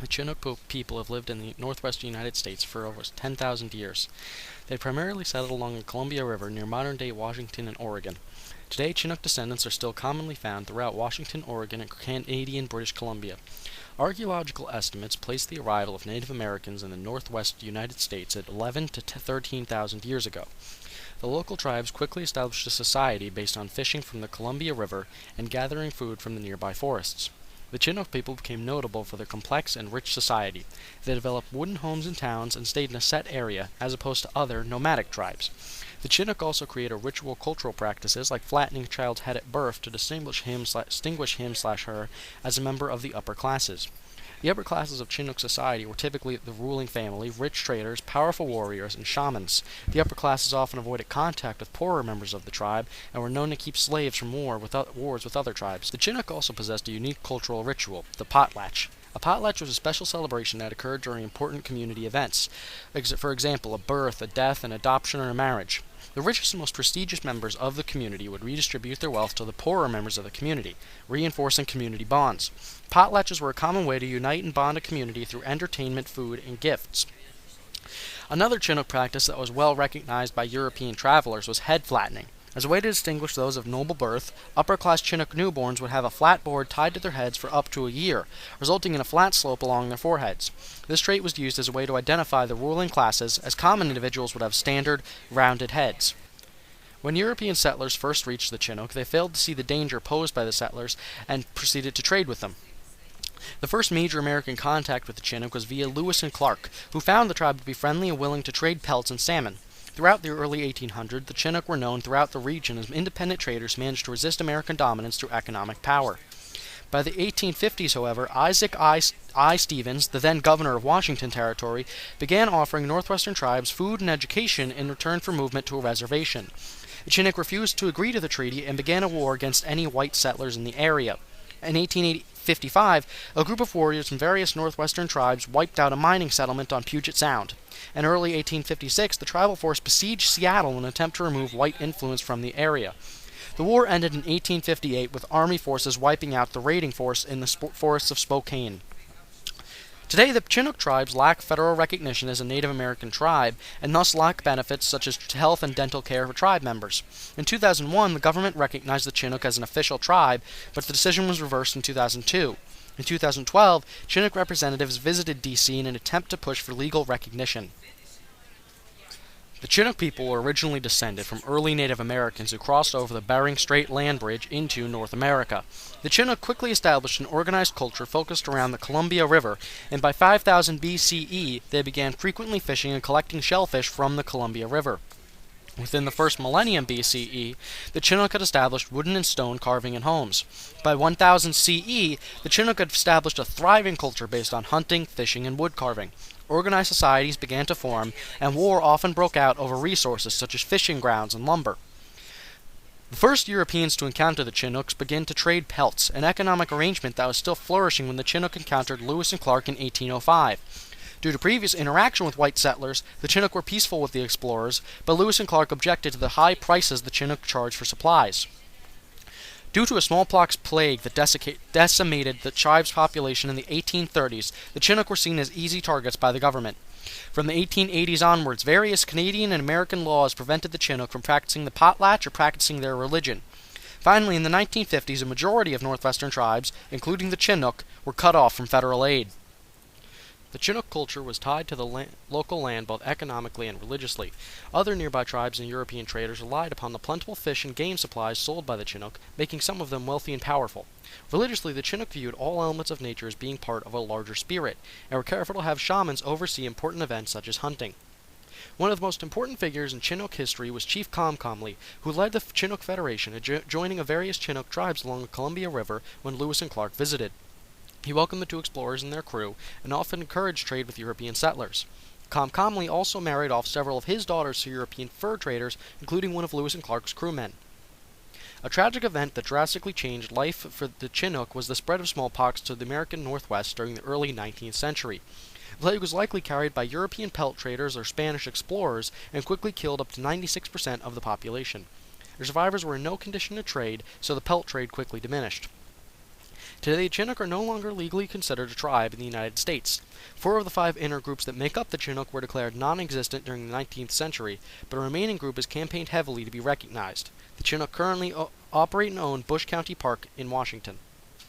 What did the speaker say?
The Chinook people have lived in the northwestern United States for over 10,000 years. They primarily settled along the Columbia River near modern-day Washington and Oregon. Today, Chinook descendants are still commonly found throughout Washington, Oregon, and Canadian British Columbia. Archaeological estimates place the arrival of Native Americans in the northwest United States at 11 to 13,000 years ago. The local tribes quickly established a society based on fishing from the Columbia River and gathering food from the nearby forests. The Chinook people became notable for their complex and rich society. They developed wooden homes in towns and stayed in a set area, as opposed to other nomadic tribes. The Chinook also created ritual cultural practices like flattening a child's head at birth to distinguish him/her as a member of the upper classes. The upper classes of Chinook society were typically the ruling family, rich traders, powerful warriors, and shamans. The upper classes often avoided contact with poorer members of the tribe and were known to keep slaves from wars with other tribes. The Chinook also possessed a unique cultural ritual, the potlatch. A potlatch was a special celebration that occurred during important community events. For example, a birth, a death, an adoption, or a marriage. The richest and most prestigious members of the community would redistribute their wealth to the poorer members of the community, reinforcing community bonds. Potlatches were a common way to unite and bond a community through entertainment, food, and gifts. Another Chinook practice that was well recognized by European travelers was head flattening. As a way to distinguish those of noble birth, upper-class Chinook newborns would have a flat board tied to their heads for up to a year, resulting in a flat slope along their foreheads. This trait was used as a way to identify the ruling classes, as common individuals would have standard, rounded heads. When European settlers first reached the Chinook, they failed to see the danger posed by the settlers and proceeded to trade with them. The first major American contact with the Chinook was via Lewis and Clark, who found the tribe to be friendly and willing to trade pelts and salmon. Throughout the early 1800s, the Chinook were known throughout the region as independent traders who managed to resist American dominance through economic power. By the 1850s, however, Isaac I. Stevens, the then governor of Washington Territory, began offering northwestern tribes food and education in return for movement to a reservation. The Chinook refused to agree to the treaty and began a war against any white settlers in the area. In 1855, a group of warriors from various northwestern tribes wiped out a mining settlement on Puget Sound. In early 1856, the tribal force besieged Seattle in an attempt to remove white influence from the area. The war ended in 1858 with Army forces wiping out the raiding force in the forests of Spokane. Today, the Chinook tribes lack federal recognition as a Native American tribe and thus lack benefits such as health and dental care for tribe members. In 2001, the government recognized the Chinook as an official tribe, but the decision was reversed in 2002. In 2012, Chinook representatives visited D.C. in an attempt to push for legal recognition. The Chinook people were originally descended from early Native Americans who crossed over the Bering Strait land bridge into North America. The Chinook quickly established an organized culture focused around the Columbia River, and by 5000 BCE, they began frequently fishing and collecting shellfish from the Columbia River. Within the first millennium BCE, the Chinook had established wooden and stone carving in homes. By 1000 CE, the Chinook had established a thriving culture based on hunting, fishing, and wood carving. Organized societies began to form, and war often broke out over resources such as fishing grounds and lumber. The first Europeans to encounter the Chinooks began to trade pelts, an economic arrangement that was still flourishing when the Chinook encountered Lewis and Clark in 1805. Due to previous interaction with white settlers, the Chinook were peaceful with the explorers, but Lewis and Clark objected to the high prices the Chinook charged for supplies. Due to a smallpox plague that decimated the tribe's population in the 1830s, the Chinook were seen as easy targets by the government. From the 1880s onwards, various Canadian and American laws prevented the Chinook from practicing the potlatch or practicing their religion. Finally, in the 1950s, a majority of northwestern tribes, including the Chinook, were cut off from federal aid. The Chinook culture was tied to the local land both economically and religiously. Other nearby tribes and European traders relied upon the plentiful fish and game supplies sold by the Chinook, making some of them wealthy and powerful. Religiously, the Chinook viewed all elements of nature as being part of a larger spirit, and were careful to have shamans oversee important events such as hunting. One of the most important figures in Chinook history was Chief Comcomly, who led the Chinook Federation, joining of various Chinook tribes along the Columbia River when Lewis and Clark visited. He welcomed the two explorers and their crew, and often encouraged trade with European settlers. Comcomly also married off several of his daughters to European fur traders, including one of Lewis and Clark's crewmen. A tragic event that drastically changed life for the Chinook was the spread of smallpox to the American Northwest during the early 19th century. The plague was likely carried by European pelt traders or Spanish explorers, and quickly killed up to 96% of the population. The survivors were in no condition to trade, so the pelt trade quickly diminished. Today, the Chinook are no longer legally considered a tribe in the United States. 4 of the 5 inner groups that make up the Chinook were declared non-existent during the 19th century, but a remaining group has campaigned heavily to be recognized. The Chinook currently operate and own Bush County Park in Washington.